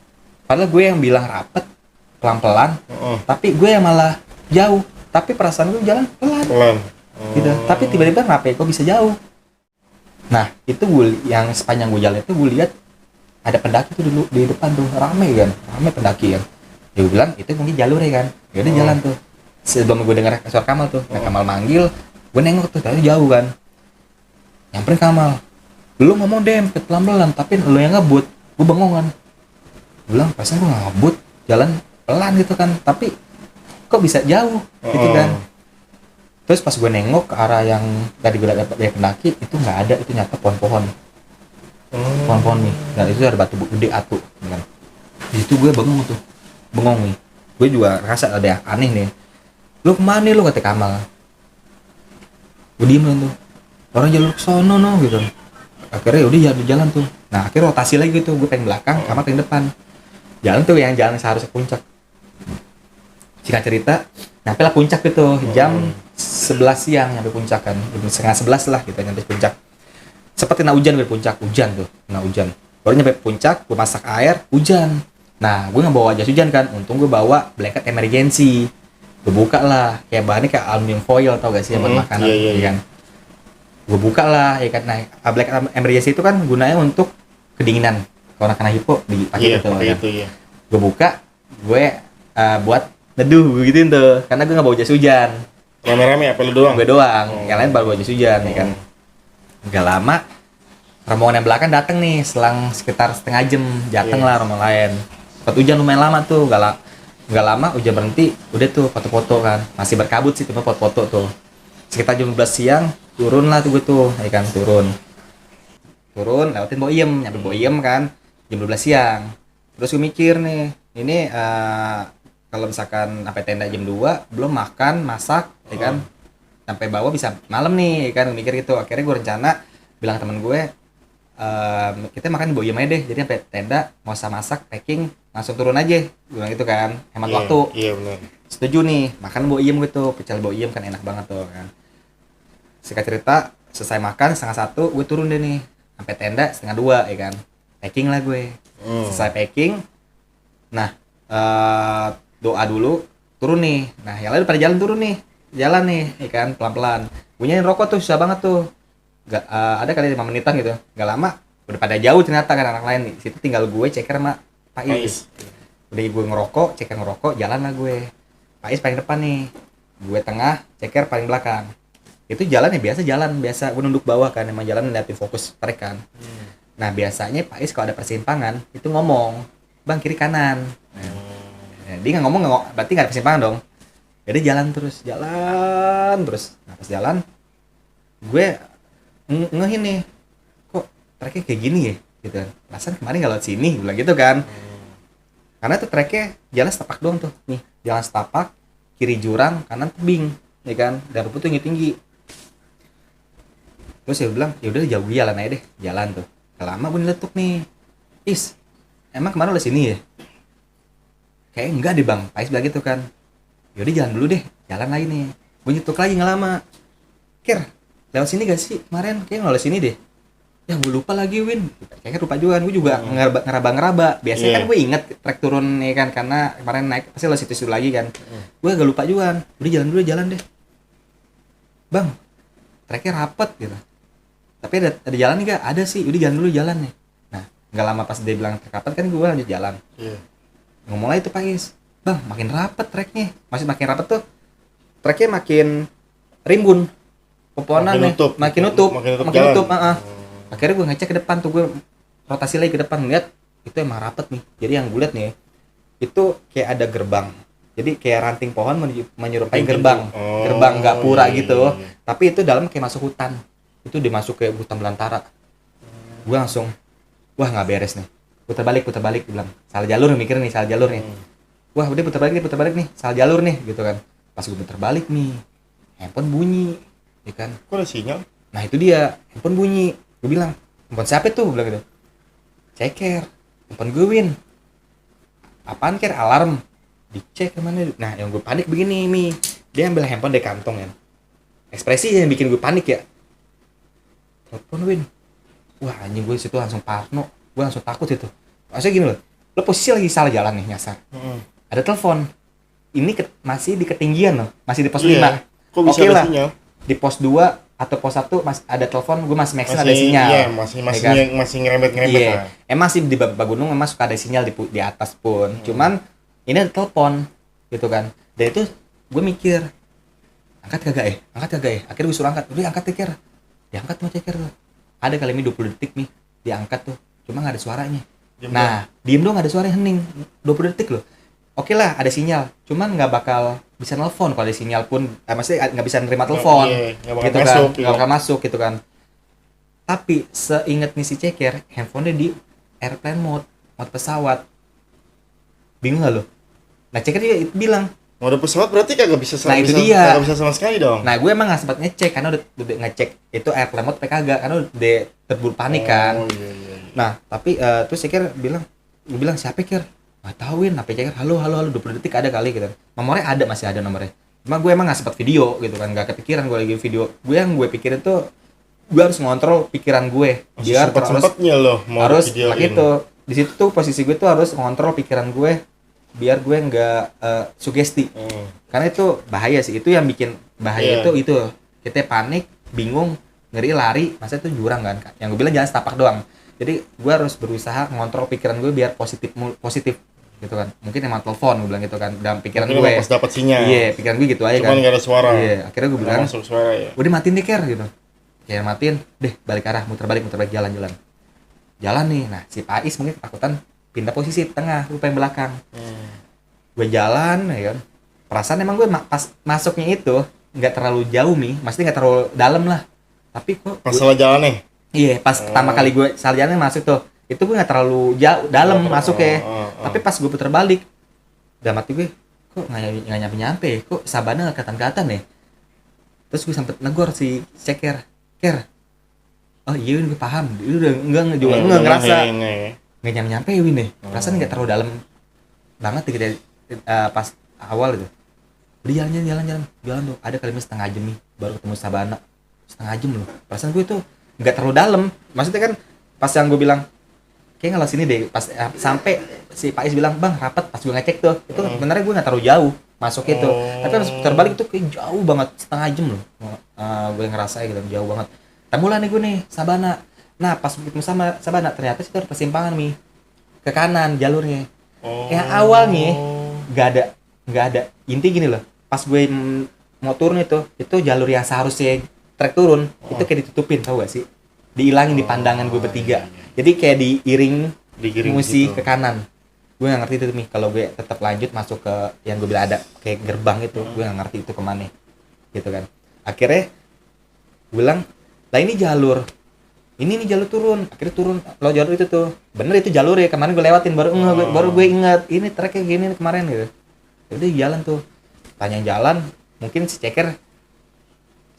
Padahal gue yang bilang rapet pelan-pelan. Tapi gue yang malah jauh. Tapi perasaan gue jalan pelan. Gitu. Tapi tiba-tiba kenapa ya kok bisa jauh? Nah, itu yang sepanjang gue jalan itu gue lihat ada pendaki tuh dulu di depan tuh rame pendaki kan. Ya gue bilang itu mungkin jalur ya kan. Ya udah jalan tuh. Sebelum gue dengar suara Kamal tuh, Kamal manggil, gue nengok tuh tadi jauh kan. Nyamperin Kamal. Lu ngomong pelan-pelan, tapi lu yang ngebut. Gue bengong kan. Gue bilang, pasan gue ngebut, jalan pelan gitu kan. Tapi kok bisa jauh gitu kan. Terus pas gue nengok ke arah yang tadi gue lihat dari pendaki itu nggak ada, itu nyata pohon-pohon nih, dan itu ada batu gede atu kan. Di situ gue bengong nih, gue juga rasa ada yang aneh nih. Lu kemana nih lu, kata Kamal. Gue diem tuh, orang jalur kesono no gitu. Akhirnya udah jalan tuh. Nah akhirnya rotasi lagi gitu, gue pengen belakang, Kamal pengen depan. Jalan tuh yang jalan seharusnya puncak. Singkat cerita, nyampe lah puncak gitu jam 11 siang nyampe puncak kan, jam 10:30 lah gitu nyampe puncak. Seperti kena hujan gue puncak, hujan. Baru nyampe puncak, gue masak air, hujan. Nah, gue nggak bawa jas hujan kan, untung gue bawa blanket emergency. Gue buka lah, kayak bahannya kayak aluminium foil tau gak sih buat makanan, ya kan. Gue buka lah, ya kan. Nah, blanket emergency itu kan gunanya untuk kedinginan. Kalau kena hipo dipakai gitu kan. Gue buka, gue buat neduh gituin tuh, karena gue nggak bawa jas hujan. Rame-rame apa lu doang? Gue doang, yang lain baru bawa jas hujan, ya kan. Gak lama, rombongan yang belakang dateng nih, selang sekitar setengah jam, dateng lah rombongan lain. Sempat hujan lumayan lama tuh, gak lama hujan berhenti, udah tuh foto-foto kan, masih berkabut sih, cuma foto-foto tuh. Sekitar jam 12 siang, turun lah tuh gue tuh, ya kan, turun, lewatin Boiem, nyampe Boiem kan, jam 12 siang. Terus gue mikir nih, ini kalau misalkan sampai tenda jam 2 belum makan, masak, ya kan, sampai bawah bisa malam nih, ya kan, mikir gitu. Akhirnya gue rencana bilang temen gue, kita makan di Boiem aja deh, jadi sampai tenda mau usah masak, packing, langsung turun aja, gue bilang gitu kan, hemat waktu. Iya benar. Setuju nih, makan Boiem gitu, pecel Boiem kan enak banget tuh kan. Singkat cerita, selesai makan 1:30 gue turun deh nih, sampai tenda 1:30 ya kan, packing lah gue. Selesai packing, nah doa dulu, turun nih. Nah yang lain pada jalan turun nih, ya kan, pelan-pelan. Gue nyanyiin rokok tuh, susah banget tuh. Ada kali 5 menitan gitu. Gak lama, udah pada jauh ternyata kan anak lain nih. Situ tinggal gue, Ceker sama Pak Is. Udah gue ngerokok, Ceker ngerokok, jalan lah gue. Pak Is paling depan nih, gue tengah, Ceker paling belakang. Itu jalan biasa. Gue nunduk bawah kan, emang jalan liatin fokus trek kan. Nah biasanya Pak Is kalau ada persimpangan itu ngomong, bang kiri kanan. Nah, dia nggak ngomong, berarti nggak ada persimpangan dong. Jadi jalan terus. Nah pas jalan, gue ngehin nih, kok treknya kayak gini ya, gitu kan. Perasaan kemarin nggak lewat sini, bilang gitu kan. Karena tuh treknya jalan setapak doang tuh, nih jalan setapak, kiri jurang, kanan tebing, ya kan. Dan rumput tuh tinggi. Terus saya bilang, ya udah jauh jalan aja deh, jalan tuh. Lama gue niletuk nih, Is, emang kemarin lewat sini ya? Kayak enggak deh bang, Pais bilang gitu kan. Yaudah jalan dulu deh, jalan lagi nih. Gue nyetuk lagi nggak lama. Kir, lewat sini gak sih kemarin? Kayaknya nggak lewat sini deh. Ya gue lupa lagi Win. Kayaknya lupa juga. Gue juga ngeraba-ngeraba. Biasanya kan gue inget trek turun nih kan, karena kemarin naik pasti lewat situ lagi kan. Gue agak lupa juga. Udah jalan dulu, jalan deh. Bang, treknya rapet gitu. Tapi ada jalan nih gak? Ada sih. Udah jalan dulu, jalan nih. Nah, nggak lama pas dia bilang trek rapet kan gue lanjut jalan. Ngomong lagi tuh Pak Is, bang makin rapet treknya. Maksud makin rapet tuh treknya makin rimbun. pepohonan nih makin nutup jalan. Akhirnya gue ngecek ke depan tuh, gue rotasi lagi ke depan, ngeliat itu emang rapet nih. Jadi yang gue liat nih itu kayak ada gerbang, jadi kayak ranting pohon menyerupai gerbang nggak pura gitu. Tapi itu dalam kayak masuk hutan, itu dimasuk kayak hutan belantara. Gue langsung wah nggak beres nih, putar balik bilang salah jalur nih, mikir nih salah jalur nih. Wah udah putar balik nih salah jalur nih gitu kan. Pas gue putar balik nih, handphone bunyi ya kan. Kok ada sinyal? Nah itu dia, handphone bunyi. Gue bilang handphone siapa tuh, bilang gitu. Ceker, handphone gue Win. Apaan Ker? Alarm. Dicek kemana. Nah yang gue panik begini Mi, dia ambil handphone dari kantong kan. Ekspresi yang bikin gue panik ya, telepon Win. Wah anjing, gue situ langsung parno, gue langsung takut itu. Maksudnya gini loh, lo posisi lagi salah jalan nih, nyasar. Ada telepon, ini masih di ketinggian loh, masih di pos 5. Kok bisa Oke ada lah, sinyal? di pos 2 atau pos 1 masih ada telepon, gue masih make sense ada sinyal. Iya, Ya masih ngerembet iya. lah. Emang sih di beberapa gunung memang suka ada sinyal di atas pun. Cuman ini ada telepon gitu kan. Dan itu gue mikir, angkat kagak ya? Akhirnya gue suruh angkat. Udah angkat Ceker. Diangkat sama Ceker tuh. Ada kali ini 20 detik nih diangkat tuh. Cuma enggak ada suaranya. Diem dong, ada suaranya, hening. 20 detik loh. Oke lah, ada sinyal. Cuman nggak bakal bisa nelfon kalau ada sinyal pun. Maksudnya nggak bisa nerima telepon. Nggak bakal gitu masuk. Kan. Nggak bakal masuk gitu kan. Tapi seingat nih si Ceker, handphonenya di airplane mode pesawat. Bingung nggak lo? Nah Ceker dia bilang, mode pesawat berarti kagak bisa nah, itu dia. Kagak bisa sama sekali dong. Nah gue emang nggak sempat ngecek karena udah ngecek itu airplane mode kagak, karena udah terburu panik kan. Iya. Nah tapi terus Ceker bilang, gue bilang siapa Ker? Nggak tahuin, HP Ceker, halo 20 detik ada kali gitu. Nomornya ada, masih ada nomornya. Cuma gue emang nggak sempat video gitu kan, nggak kepikiran gue lagi video. Yang gue pikirin tuh gue harus ngontrol pikiran gue biar sempet-sempetnya loh mau harus videoin. gitu. Di situ tuh posisi gue tuh harus ngontrol pikiran gue biar gue nggak sugesti. Karena itu bahaya sih, itu yang bikin bahaya. Itu kita panik, bingung, ngeri, lari, masa itu jurang kan. Yang gue bilang jangan setapak doang. Jadi gue harus berusaha ngontrol pikiran gue biar positif gitu kan. Mungkin emang telepon gue bilang gitu kan dalam pikiran mungkin gue pas dapat sinyal. Iya, pikiran gue gitu aja. Cuman kan nggak ada suara. Iya, akhirnya gue bilang masuk suara ya. udah matiin deh Ker gitu. Ya matiin deh, balik arah, muter balik jalan nih. Nah si Pais mungkin ketakutan pindah posisi tengah, gue pengen belakang. Gue jalan ya kan, perasaan emang gue pas masuknya itu nggak terlalu jauh nih, maksudnya nggak terlalu dalam lah. Tapi kok pas salah jalan nih. Iya, pas pertama kali gue salah jalan masuk tuh, itu gue nggak terlalu jauh dalam masuk ya. Tapi pas gue putar balik, dalam hati gue kok nggak nyampe, kok Sabana nggak kelihatan ya. Terus gue sempet negor si Ceker, Ker, oh iya Win, gue paham, itu udah nggak ngerasa nggak nyampe Win nih, perasaan nggak terlalu dalam banget gitu pas awal itu. Udah jalan tuh, ada kali setengah jam nih baru ketemu Sabana, setengah jam loh. Perasaan gue tuh nggak terlalu dalam, maksudnya kan pas yang gue bilang kayak nggak sini deh, pas sampai si Pais bilang bang rapat, pas gue ngecek tuh itu sebenarnya gue nggak terlalu jauh masuk itu. Tapi pas putar balik itu kayak jauh banget, setengah jam loh. Gue ngerasa gitu jauh banget. Temulah nih gue nih Sabana. Nah pas ketemu sama Sabana ternyata itu ada persimpangan nih ke kanan jalurnya. Yang awalnya nggak ada inti gini loh. Pas gue mau turun itu jalur yang seharusnya trek turun itu kayak ditutupin, tau gak sih? Dihilangin di pandangan gue bertiga. Jadi kayak diiring musi gitu ke kanan. Gue nggak ngerti itu nih kalau gue tetap lanjut masuk ke yang gue bilang ada kayak gerbang itu. Gue nggak ngerti itu kemana gitu kan. Akhirnya gue bilang lah ini jalur turun. Akhirnya turun lo jalur itu tuh bener, itu jalur ya kemarin gue lewatin, baru gue ingat ini treknya gini kemarin gitu. Udah jalan tuh, tanya jalan, mungkin si Ceker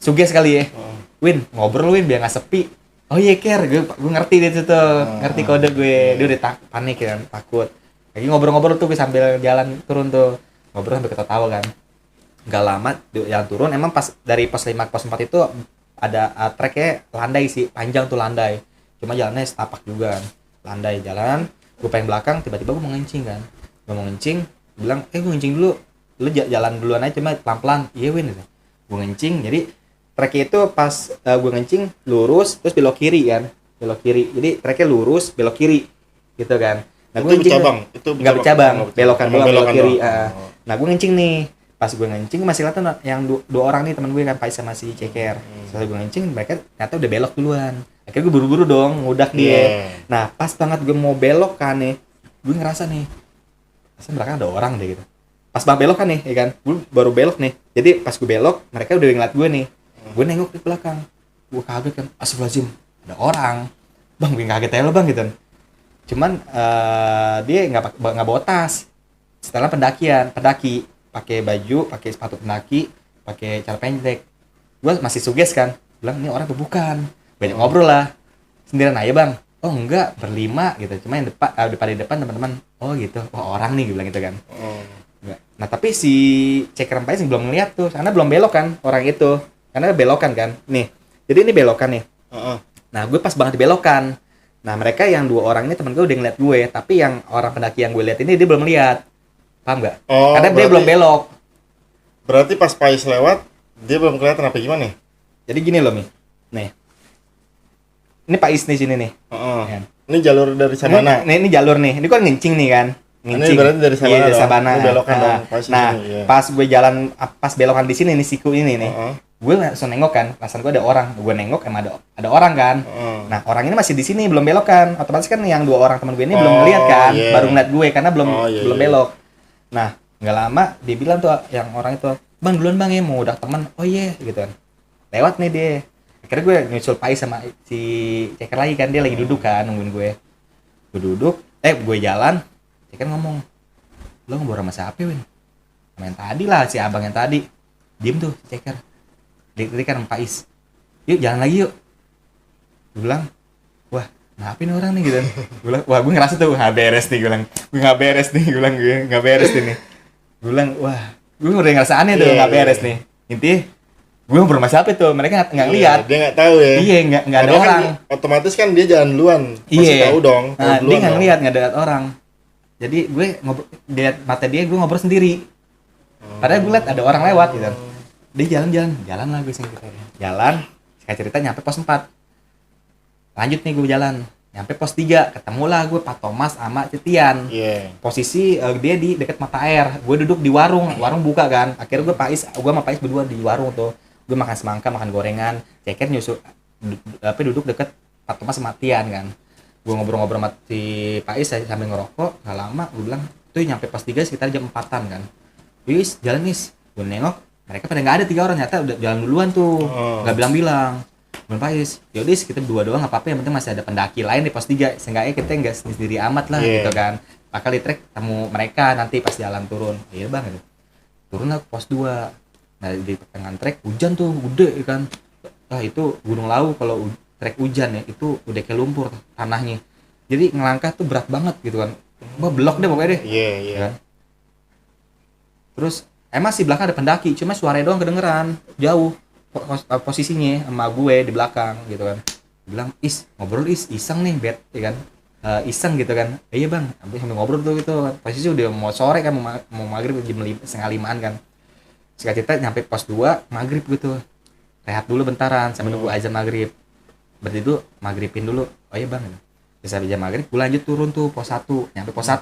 suges kali ya. Win ngobrol Win biar nggak sepi. Oh iya Ker, gue ngerti dia tuh, ngerti kode gue. Dia udah panik kan, takut. Lagi ngobrol-ngobrol tuh gue sambil jalan turun tuh, ngobrol sambil ketawa kan. Gak lama jalan turun, emang pas dari pos 5 ke pos 4 itu ada treknya landai sih, panjang tuh landai. Cuma jalannya setapak juga kan. Landai jalan, gue pengen belakang, tiba-tiba gue mau ngencing kan. Gue mau ngencing, bilang, gue ngencing dulu. Lu jalan duluan aja cuma pelan-pelan. Iya Win gitu. Gue ngencing, jadi treknya itu pas gue ngencing lurus terus belok kiri kan. Belok kiri. Jadi treknya lurus, belok kiri. Gitu kan. Nah, gue ngencing. Itu enggak bercabang, belokan doang belok kiri. Nah, gue ngencing nih. pas gue ngencing masih kelihatan yang dua orang nih teman gue kan, Pais sama si Ceker. Setelah gue ngencing mereka ternyata udah belok duluan, akhirnya gue buru-buru dong ngudak dia. Yeah. Nah pas banget gue mau belok kan nih, gue ngerasa nih masa belakang ada orang deh gitu. Pas banget belok kan nih ya kan, gue baru belok nih, jadi pas gue belok mereka udah ngeliat gue nih. Gue nengok di belakang, gue kaget kan, astagfirullahaladzim ada orang. Bang, gue kaget aja lo bang gitu. Cuman dia nggak bawa tas. Setelah pendaki pakai baju, pakai sepatu pendaki, pakai celana pendek. Gue masih suges kan, bilang ini orang tuh bukan. Banyak ngobrol lah. Sendirian aja bang. Oh enggak, berlima gitu. Cuma yang depan di depan teman-teman. Oh gitu, oh orang nih gue bilang gitu kan. Enggak. Nah tapi si Ceker Pais belum ngeliat tuh, karena belum belok kan orang itu. Karena belokan kan. Nih, jadi ini belokan nih. Nah gue pas banget di belokan. Nah mereka yang dua orang ini teman gue udah ngeliat gue, tapi yang orang pendaki yang gue lihat ini dia belum lihat, paham nggak? Oh, karena dia belum belok. Berarti pas Pais lewat dia belum kelihatan apa gimana nih? Jadi gini loh Mi, nih, ini Pais nih sini nih. Ya. Ini jalur dari Sabana. Ini jalur nih, ini kan ngincing nih kan. Ini berarti dari Sabana. Iya, dari Sabana. Ini belokan dong. Nah, pas gue jalan, pas belokan di sini nih siku ini nih. Gue langsung nengok kan, perasaan gue ada orang. Gue nengok emang ada orang kan. Nah orang ini masih di sini belum belok kan, otomatis kan yang dua orang teman gue ini belum ngeliat kan, baru ngeliat gue karena belum belok. Nah nggak lama dia bilang tuh yang orang itu, bang duluan bang ya mau udah teman. Oh iya gitu kan, lewat nih dia. Akhirnya gue nyusul Pais sama si Ceker lagi kan, dia lagi duduk kan nungguin gue. Gue duduk, gue jalan, Ceker ngomong, lo ngobrol sama siapa Win? Sama yang tadi lah, si abang yang tadi. Diem tuh Ceker, dia kan sama Pais. Yuk jalan lagi yuk. Gue bilang, wah kenapa ini orang nih gitu. Gue bilang, wah gue ngerasa tuh nggak beres nih. Gue bilang, gue nggak beres nih. Gue bilang, gue nggak beres nih. Gue bilang, wah gue udah ngerasa aneh tuh nggak beres nih. Intinya gue ngobrol sama siapa tuh, mereka nggak lihat. Dia nggak tahu ya. Iya, nggak ada orang. Kan, otomatis kan dia jalan duluan. Pasti tahu dong. Nah, dia nggak lihat, nggak ada orang. Jadi gue ngobrol, lihat mata dia, gue ngobrol sendiri. Padahal gue lihat ada orang lewat gitu. Dia jalan lah gue sini gitu. Jalan, saya cerita nyampe pos 4. Lanjut nih gue jalan, nyampe pos 3, ketemulah gue Pak Thomas sama Cetian. Posisi dia di dekat mata air, gue duduk di warung buka kan. Akhirnya gue sama Pais berdua di warung tuh. Gue makan semangka, makan gorengan, Ceker nyusul duduk deket Pak Thomas sama Tian kan. Gue ngobrol-ngobrol sama si Pais sambil ngerokok, gak lama gue bilang, tuh nyampe pos 3 sekitar jam 4-an kan. Wis, jalan nis. Gue nengok, mereka pada nggak ada 3 orang, ternyata udah jalan duluan tuh, nggak bilang-bilang. Bang Pais, yaudah kita berdua doang nggak apa-apa, yang penting masih ada pendaki lain di pos 3, seenggaknya kita nggak sendiri amat lah gitu kan. Bakal di trek ketemu mereka nanti pas jalan turun. Iya bang, gitu. Turun lah ke pos 2. Nah di pertengahan trek hujan tuh gede kan. Itu Gunung Lawu kalau trek hujan ya itu udah kayak lumpur tanahnya. Jadi ngelangkah tuh berat banget gitu kan. Blok deh pokoknya deh. Iya. Kan? Terus emang sih belakang ada pendaki, cuma suaranya doang kedengeran jauh posisinya sama gue di belakang gitu kan. Bilang ngobrol iseng nih bet ya kan, iseng gitu kan. Iya bang, sambil ngobrol tuh gitu. Posisi udah mau sore kan, mau maghrib jam 4:30 kan. Singkat cerita nyampe pos 2 maghrib gitu, rehat dulu bentaran sambil nunggu azan maghrib. Berarti dulu maghribin dulu. Oh iya bang, bisa jam maghrib gue lanjut turun tuh pos 1, nyampe pos 1.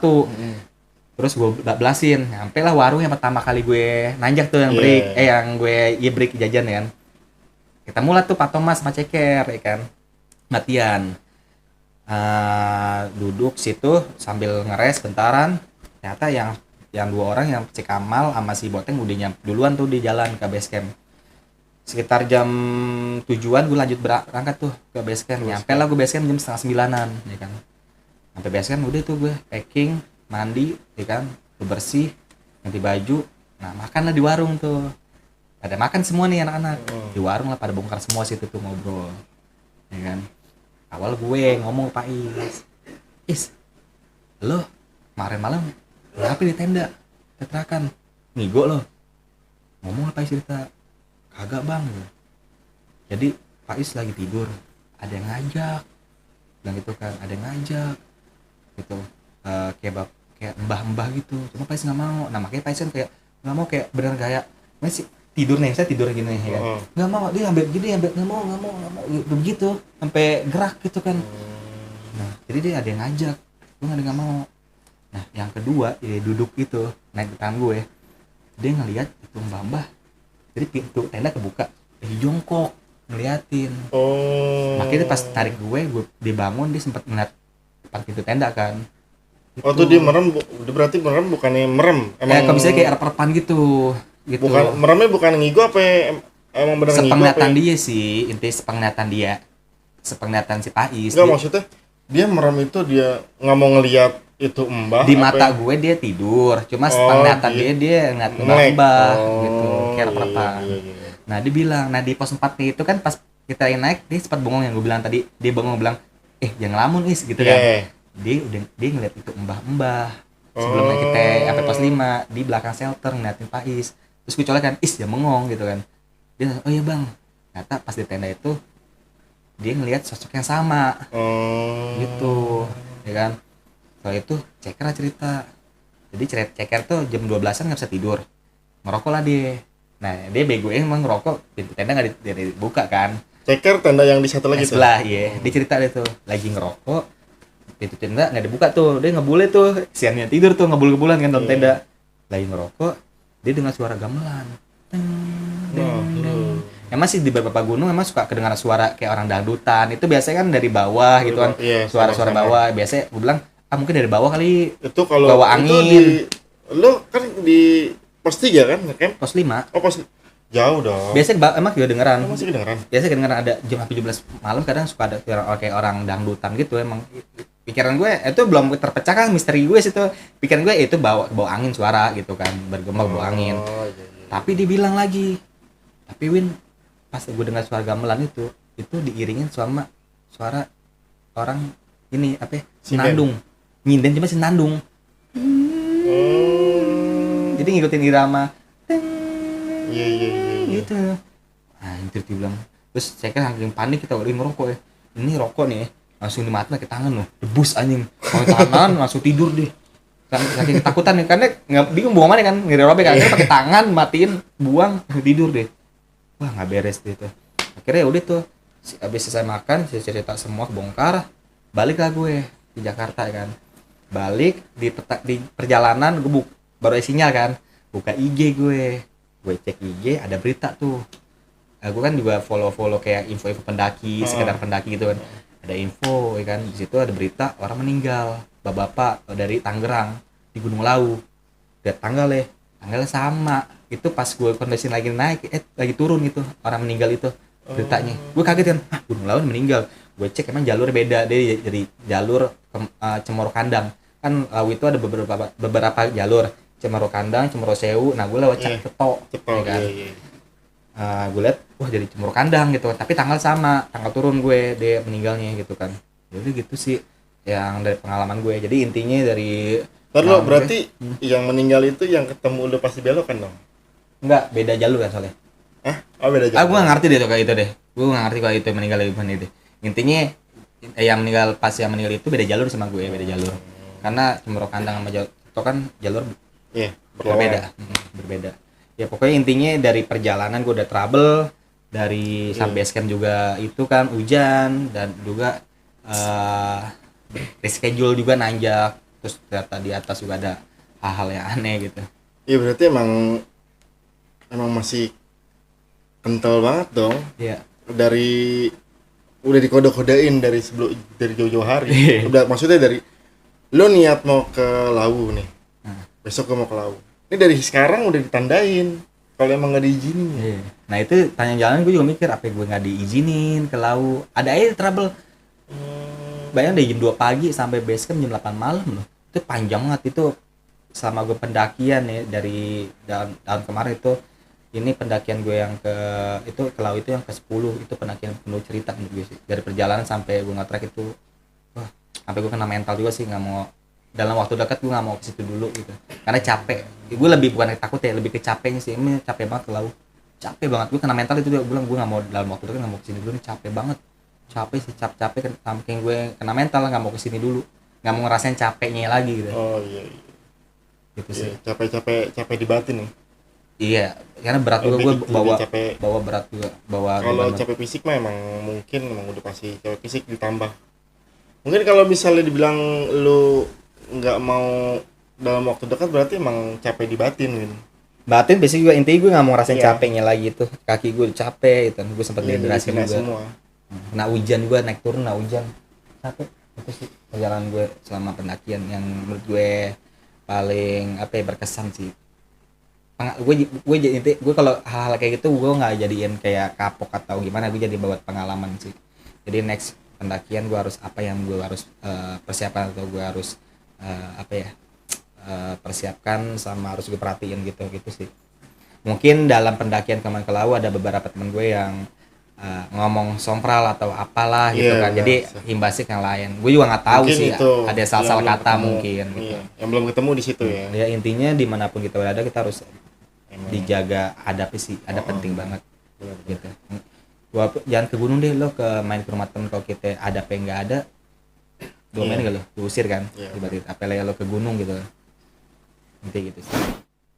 Terus gue belasin, nyampe lah warung yang pertama kali gue nanjak tuh yang break, yang gue break jajan ya kan. Ketemu lah tuh Pak Thomas sama Ceker ya kan, Matian. Duduk situ sambil ngeres bentaran. Ternyata yang 2 orang yang Cek Kamal sama si Boteng udah duluan tuh di jalan ke base camp. Sekitar jam 7-an gue lanjut berangkat tuh ke base camp. Nyampe lah gue base camp jam 8:30 ya kan. Sampai base camp udah tuh gue packing, mandi ya kan, bersih, ganti baju. Nah makan lah di warung tuh, pada makan semua nih anak-anak di warung lah, pada bongkar semua situ tuh ngobrol ya kan. Awal gue ngomong Pak lo kemarin malam kenapa di tenda tetrakan ngigo lo? Ngomong apa cerita? Kagak bang. Jadi Pak lagi tidur, ada yang ngajak bilang gitu kan, ada yang ngajak gitu, kayak mbah-mbah gitu, cuma Pais nggak mau. Nah makanya Pais kan kayak nggak mau, kayak bener kayak masih tidur nih, saya tidur gini ya kan, nggak mau, dia ambil gini, nggak mau begitu sampai gerak gitu kan. Nah jadi dia ada yang ngajak, gue nggak mau. Nah yang kedua dia duduk itu naik di tangan gue, dia ngelihat itu mbah jadi pintu tenda kebuka dia jongkok ngeliatin. Oh. Makanya pas tarik gue dibangun dia sempat ngeliat depan pintu tenda kan. Oh tuh dia merem, dia berarti merem bukannya merem. Kalau misalnya kayak arep-arepan gitu. Bukan meremnya, bukan ngigo apa emang bener ngigo? Sepenglihatan dia sih, intinya sepenglihatan dia. Sepenglihatan si Pais. Enggak, maksudnya dia merem itu dia nggak mau ngelihat itu mbah. Di mata gue dia tidur, cuma sepenglihatan dia ngeliat mbah gitu, kayak arep-arepan. Iya. Nah dia bilang, nah di pos 4 nih itu kan pas kita naik dia sempat bengong yang gue bilang tadi, dia bengong bilang, jangan ngelamun is gitu kan. Dia ngeliat itu mbah sebelumnya kita sampai pos 5 di belakang shelter ngeliatin Pais. Terus gue colek kan, dia bengong gitu kan. Dia, oh iya bang, ternyata pas di tenda itu dia ngeliat sosok yang sama gitu, ya kan. Soal itu ceker lah cerita. Jadi ceker tuh jam 12-an nggak bisa tidur, ngerokok lah dia. Nah dia bego emang ngerokok, pintu tenda nggak dibuka kan. Ceker tenda yang di satu lagi tuh. Sebelah, iya. Dia cerita dia tuh lagi ngerokok, pintu tenda nggak dibuka tuh, dia ngebule tuh, siannya tidur tuh ngebul-ngebulan kan dalam tenda. Lagi ngerokok, dia dengar suara gamelan. Emang sih di beberapa gunung emang suka kedengaran suara kayak orang dangdutan. Itu biasanya kan dari bawah gitu kan, suara-suara bawah. Biasanya gue bilang, mungkin dari bawah kali. Itu kalau bawa angin. Lo kan di pos 3 kan, ngecamp? Pos 5. Oh pos jauh dong. Biasanya emang juga dengeran. Masih kedengeran. Biasanya kedengeran ada jam 17 malam kadang suka ada kayak orang dangdutan gitu emang. Pikiran gue itu belum terpecah kan misteri gue situ. Pikiran gue itu bawa angin suara gitu kan, bergema bawa angin. Iya. Tapi dibilang lagi. Tapi Win pas gue dengar suara gamelan itu diiringin sama suara orang ini apa? Senandung. Nyinden cuma senandung. Jadi ngikutin irama. Iya. Gitu. Anjir dia bilang. Terus saya kan saking panik kita udah ngerokok ya. Ini rokok nih langsung dimatikan pakai tangan loh. Debus anjing. Pakai tangan langsung tidur deh. Saking ketakutan nih karena enggak bingung buang mana kan. Ngerobek akhirnya pakai tangan matiin, buang, tidur deh. Wah, enggak beres deh tuh. Akhirnya udah tuh habis selesai makan, saya cerita semua kebongkar. Baliklah gue di Jakarta kan. Balik di perjalanan gue baru ada sinyal kan. Buka IG gue cek IG ada berita tuh. Gue kan juga follow kayak info pendaki, sekedar pendaki gitu kan. Ada info ya kan, di situ ada berita orang meninggal, bapak-bapak dari Tangerang di Gunung Lawu. Lihat tanggalnya sama. Itu pas gue kondisi lagi naik, lagi turun gitu, orang meninggal itu beritanya. Gue kaget kan, Gunung Lawu meninggal. Gue cek emang jalurnya beda, dia dari jalur Cemoro Kandang. Kan Lawu itu ada beberapa jalur. Cemoro Kandang, Cemoro Sewu. Nah, gue lewat Ceto ya kan. Gue liat, wah jadi Cemoro Kandang gitu. Tapi tanggal sama, tanggal turun gue dia meninggalnya gitu kan. Jadi gitu sih yang dari pengalaman gue. Jadi intinya dari berarti yang meninggal itu yang ketemu lu pasti belokan dong? Enggak, beda jalur kan soalnya. Oh beda jalur. Gue gak ngerti deh tuh kayak itu deh. Gue gak ngerti kalau itu yang meninggal gimana itu. Intinya yang meninggal itu beda jalur sama gue, beda jalur. Karena Cemoro Kandang sama Ceto kan jalur berbeda. Ya pokoknya intinya dari perjalanan gue udah trouble, dari sampai base camp juga itu kan hujan dan juga reschedule juga nanjak, terus ternyata di atas juga ada hal-hal yang aneh gitu. Iya berarti emang masih kental banget dong. Iya. Udah dikode-kodein dari jauh-jauh hari. Udah maksudnya dari lo niat mau ke Lawu nih. Besok gue mau ke Lawu. Ini dari sekarang udah ditandain kalau emang nggak diizinin. Nah itu tanya jalan gue juga mikir apa gue nggak diizinin ke Lawu. Ada aja trouble. Bayang dari jam 2 pagi sampai base camp jam 8 malam loh. Itu panjang banget itu. Selama gue pendakian ya dari tahun kemarin itu, ini pendakian gue yang ke Lawu itu yang ke-10 itu pendakian penuh cerita menurut gue sih. Dari perjalanan sampai gue nge-trek itu, wah sampai gue kena mental juga sih, nggak mau dalam waktu dekat gue nggak mau ke situ dulu gitu karena capek. Gue lebih bukan takut ya, lebih ke capeknya sih. Ini capek banget ke Lawu, capek banget. Gue kena mental itu dia bilang gue nggak mau dalam waktu dekat, nggak mau kesini dulu, capek banget. Capek sih, capek saking gue kena mental nggak mau kesini dulu, nggak mau ngerasain capeknya lagi gitu. Oh iya. Gitu sih. Capek di batin nih. Iya, karena berat juga gue bawa berat juga. Kalau capek fisik mah emang udah pasti capek fisik ditambah. Mungkin kalau misalnya dibilang lu nggak mau dalam waktu dekat berarti emang capek di batin gitu. batin biasanya juga intinya gue nggak mau ngerasain Iya. capeknya lagi tuh, kaki gue capek itu, gue sempet Iya, dehidrasi kena juga, semua. kena hujan juga, naik turun kena hujan, capek. Itu sih perjalanan gue selama pendakian yang menurut gue paling apa ya, berkesan sih. Gue jadi gue kalau hal-hal kayak gitu gue nggak jadiin kayak kapok atau gimana, gue jadi buat pengalaman sih. Jadi next pendakian gue harus apa yang gue harus persiapkan, atau gue harus apa ya, persiapkan sama harus gue perhatiin gitu gitu sih. Mungkin dalam pendakian kemarin ke Lawu ada beberapa temen gue yang ngomong sompral atau apalah gitu Iya, kan, benar. jadi imbasnya yang lain gue juga nggak tahu Mungkin sih, itu ada yang salah-salah belum kata ketemu. mungkin gitu. Iya, yang belum ketemu di situ ya. Ya intinya dimanapun kita berada kita harus Emang. dijaga adab sih, ada Oh, penting banget Benar. gitu. Jangan ke gunung deh lo, ke main ke rumah temen, kalau kita ada apa yang nggak ada domain Iya. gak lo diusir kan, Iya. tiba-tiba apalagi lo ke gunung gitu, intinya gitu sih.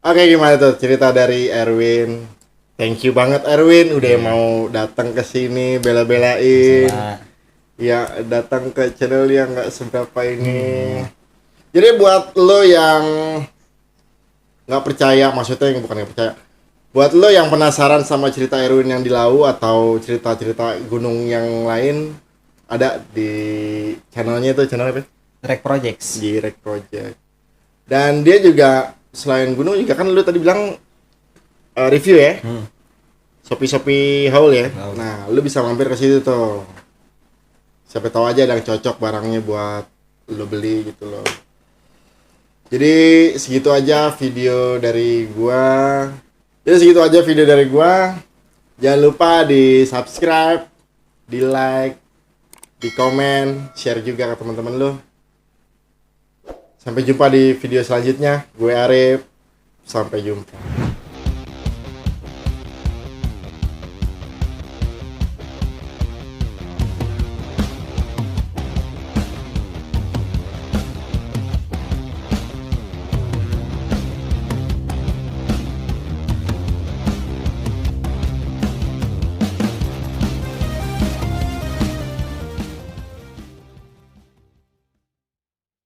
Oke, gimana tuh cerita dari Erwin? Thank you banget Erwin udah mau datang ke sini bela-belain. Sama Ya, datang ke channel yang nggak seberapa ini. Jadi buat lo yang nggak percaya, maksudnya yang bukan nggak percaya, buat lo yang penasaran sama cerita Erwin yang di Lawu atau cerita-cerita gunung yang lain, ada di channelnya itu, channel apa? Rek Projects. Jirek Project. Dan dia juga selain gunung juga kan lu tadi bilang review ya. Shopee haul ya. Haul. Nah, lu bisa mampir ke situ tuh. Siapa tahu aja ada yang cocok barangnya buat lu beli gitu loh. Jadi segitu aja video dari gua. Jangan lupa di subscribe, di like, di komen, share juga ke teman-teman lu. Sampai jumpa di video selanjutnya. Gue Arif. Sampai jumpa.